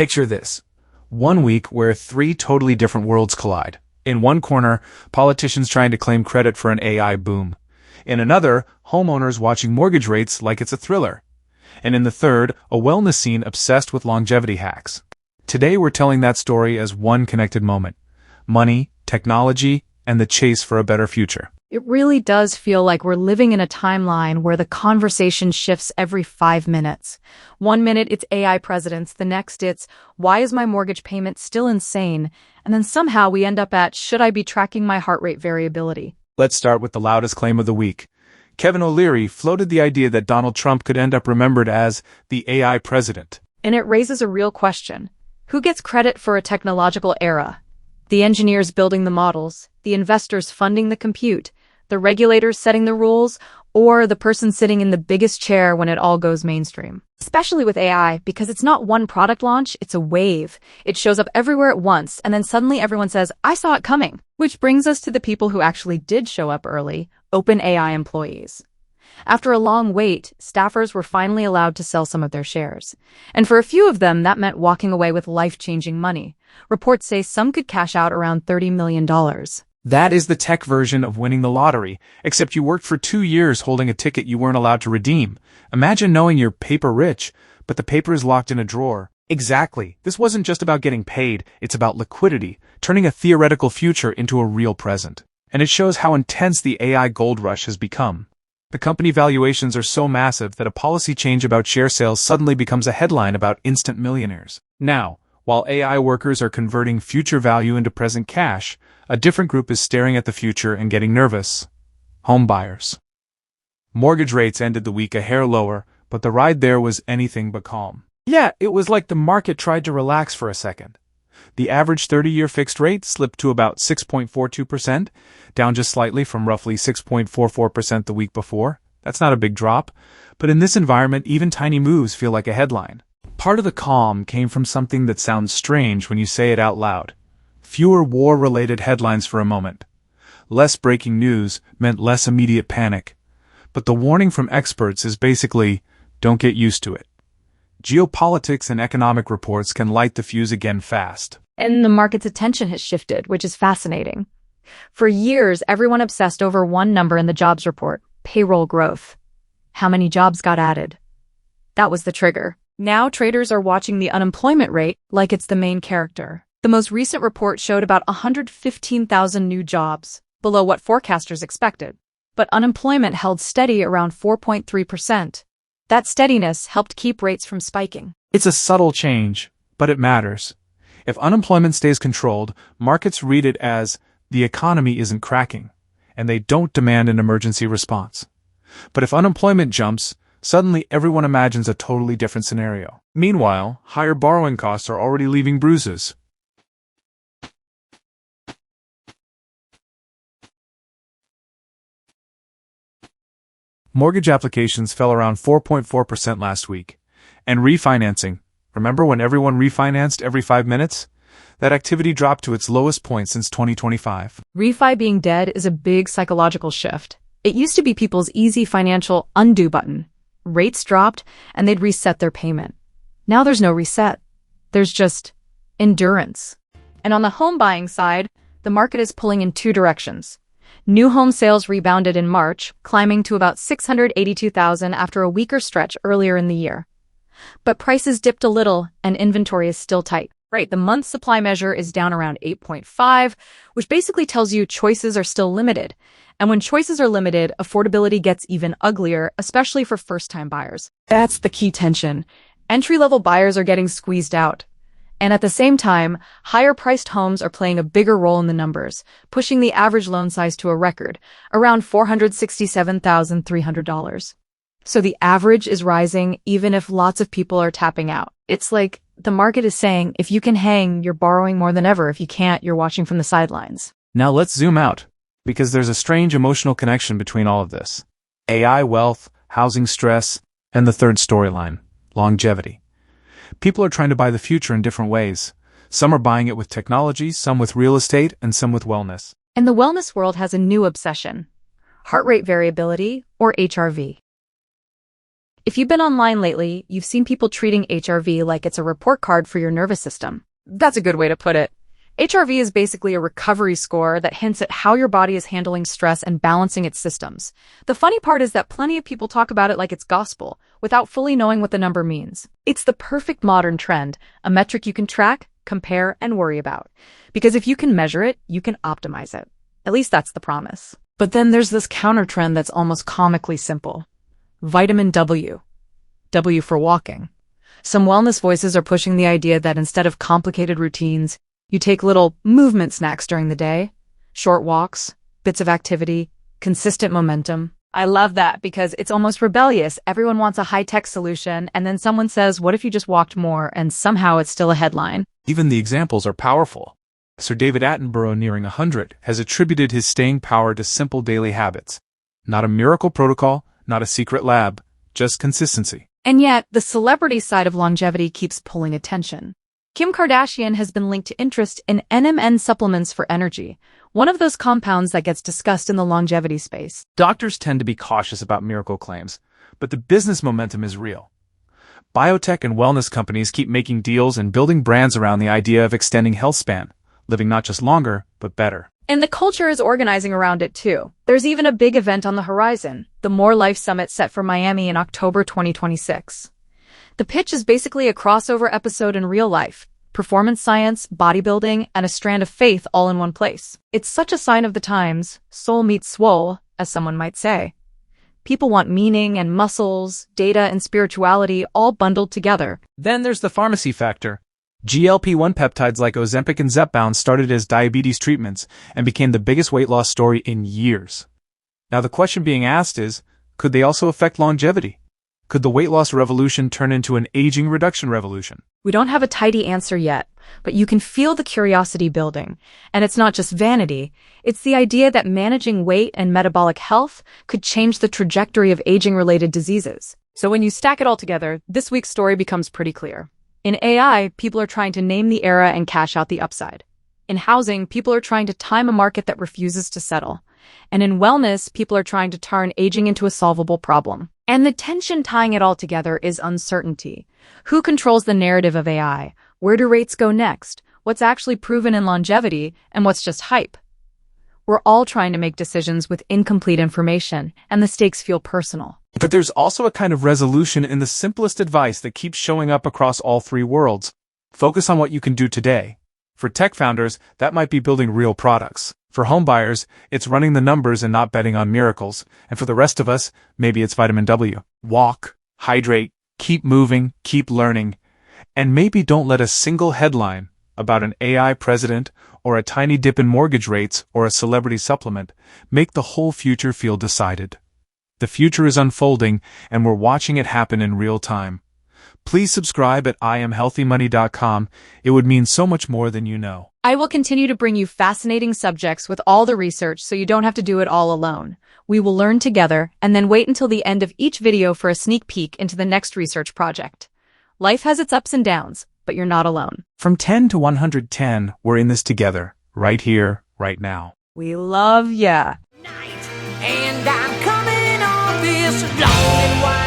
Picture this. One week where three totally different worlds collide. In one corner, politicians trying to claim credit for an AI boom. In another, homeowners watching mortgage rates like it's a thriller. And in the third, a wellness scene obsessed with longevity hacks. Today we're telling that story as one connected moment. Money, technology, and the chase for a better future. It really does feel like we're living in a timeline where the conversation shifts every 5 minutes. 1 minute it's AI presidents, the next it's, why is my mortgage payment still insane? And then somehow we end up at, should I be tracking my heart rate variability? Let's start with the loudest claim of the week. Kevin O'Leary floated the idea that Donald Trump could end up remembered as the AI president. And it raises a real question. Who gets credit for a technological era? The engineers building the models, the investors funding the compute, the regulators setting the rules, or the person sitting in the biggest chair when it all goes mainstream. Especially with AI, because it's not one product launch, it's a wave. It shows up everywhere at once, and then suddenly everyone says, I saw it coming. Which brings us to the people who actually did show up early, OpenAI employees. After a long wait, staffers were finally allowed to sell some of their shares. And for a few of them, that meant walking away with life-changing money. Reports say some could cash out around $30 million. That is the tech version of winning the lottery, except you worked for 2 years holding a ticket you weren't allowed to redeem. Imagine knowing you're paper rich, but the paper is locked in a drawer. Exactly. This wasn't just about getting paid, it's about liquidity, turning a theoretical future into a real present. And it shows how intense the AI gold rush has become. The company valuations are so massive that a policy change about share sales suddenly becomes a headline about instant millionaires. Now, while AI workers are converting future value into present cash, a different group is staring at the future and getting nervous. Home buyers. Mortgage rates ended the week a hair lower, but the ride there was anything but calm. Yeah, it was like the market tried to relax for a second. The average 30-year fixed rate slipped to about 6.42%, down just slightly from roughly 6.44% the week before. That's not a big drop, but in this environment, even tiny moves feel like a headline. Part of the calm came from something that sounds strange when you say it out loud. Fewer war-related headlines for a moment. Less breaking news meant less immediate panic. But the warning from experts is basically, don't get used to it. Geopolitics and economic reports can light the fuse again fast. And the market's attention has shifted, which is fascinating. For years, everyone obsessed over one number in the jobs report, payroll growth. How many jobs got added? That was the trigger. Now traders are watching the unemployment rate like it's the main character. The most recent report showed about 115,000 new jobs, below what forecasters expected. But unemployment held steady around 4.3%. That steadiness helped keep rates from spiking. It's a subtle change, but it matters. If unemployment stays controlled, markets read it as the economy isn't cracking, and they don't demand an emergency response. But if unemployment jumps, suddenly everyone imagines a totally different scenario. Meanwhile, higher borrowing costs are already leaving bruises. Mortgage applications fell around 4.4% last week. And refinancing, remember when everyone refinanced every 5 minutes? That activity dropped to its lowest point since 2025. Refi being dead is a big psychological shift. It used to be people's easy financial undo button. Rates dropped, and they'd reset their payment. Now there's no reset. There's just endurance. And on the home buying side, the market is pulling in two directions. New home sales rebounded in March, climbing to about 682,000 after a weaker stretch earlier in the year. But prices dipped a little, and inventory is still tight. Right, the month supply measure is down around 8.5, which basically tells you choices are still limited. And when choices are limited, affordability gets even uglier, especially for first-time buyers. That's the key tension. Entry-level buyers are getting squeezed out. And at the same time, higher-priced homes are playing a bigger role in the numbers, pushing the average loan size to a record, around $467,300. So the average is rising even if lots of people are tapping out. It's like the market is saying, if you can hang, you're borrowing more than ever. If you can't, you're watching from the sidelines. Now let's zoom out, because there's a strange emotional connection between all of this. AI wealth, housing stress, and the third storyline, longevity. People are trying to buy the future in different ways. Some are buying it with technology, some with real estate, and some with wellness. And the wellness world has a new obsession: heart rate variability, or HRV. If you've been online lately, you've seen people treating HRV like it's a report card for your nervous system. That's a good way to put it. HRV is basically a recovery score that hints at how your body is handling stress and balancing its systems. The funny part is that plenty of people talk about it like it's gospel, without fully knowing what the number means. It's the perfect modern trend, a metric you can track, compare, and worry about. Because if you can measure it, you can optimize it. At least that's the promise. But then there's this counter trend that's almost comically simple. Vitamin W. W for walking. Some wellness voices are pushing the idea that instead of complicated routines, you take little movement snacks during the day, short walks, bits of activity, consistent momentum. I love that because it's almost rebellious. Everyone wants a high-tech solution, and then someone says, what if you just walked more, and somehow it's still a headline. Even the examples are powerful. Sir David Attenborough, nearing 100, has attributed his staying power to simple daily habits. Not a miracle protocol, not a secret lab, just consistency. And yet, the celebrity side of longevity keeps pulling attention. Kim Kardashian has been linked to interest in NMN supplements for energy, one of those compounds that gets discussed in the longevity space. Doctors tend to be cautious about miracle claims, but the business momentum is real. Biotech and wellness companies keep making deals and building brands around the idea of extending health span, living not just longer, but better. And the culture is organizing around it too. There's even a big event on the horizon, the More Life Summit set for Miami in October 2026. The pitch is basically a crossover episode in real life, performance science, bodybuilding, and a strand of faith all in one place. It's such a sign of the times, soul meets swole, as someone might say. People want meaning and muscles, data and spirituality all bundled together. Then there's the pharmacy factor. GLP-1 peptides like Ozempic and Zepbound started as diabetes treatments and became the biggest weight loss story in years. Now the question being asked is, could they also affect longevity? Could the weight loss revolution turn into an aging reduction revolution? We don't have a tidy answer yet, but you can feel the curiosity building. And it's not just vanity, it's the idea that managing weight and metabolic health could change the trajectory of aging-related diseases. So when you stack it all together, this week's story becomes pretty clear. In AI, people are trying to name the era and cash out the upside. In housing, people are trying to time a market that refuses to settle. And in wellness, people are trying to turn aging into a solvable problem. And the tension tying it all together is uncertainty. Who controls the narrative of AI? Where do rates go next? What's actually proven in longevity, and what's just hype? We're all trying to make decisions with incomplete information, and the stakes feel personal. But there's also a kind of resolution in the simplest advice that keeps showing up across all three worlds. Focus on what you can do today. For tech founders, that might be building real products. For homebuyers, it's running the numbers and not betting on miracles. And for the rest of us, maybe it's vitamin W. Walk, hydrate, keep moving, keep learning. And maybe don't let a single headline about an AI president or a tiny dip in mortgage rates or a celebrity supplement make the whole future feel decided. The future is unfolding, and we're watching it happen in real time. Please subscribe at IamHealthyMoney.com. It would mean so much more than you know. I will continue to bring you fascinating subjects with all the research so you don't have to do it all alone. We will learn together and then wait until the end of each video for a sneak peek into the next research project. Life has its ups and downs, but you're not alone. From 10 to 110, we're in this together, right here, right now. We love ya. And I'm coming on this long and wide.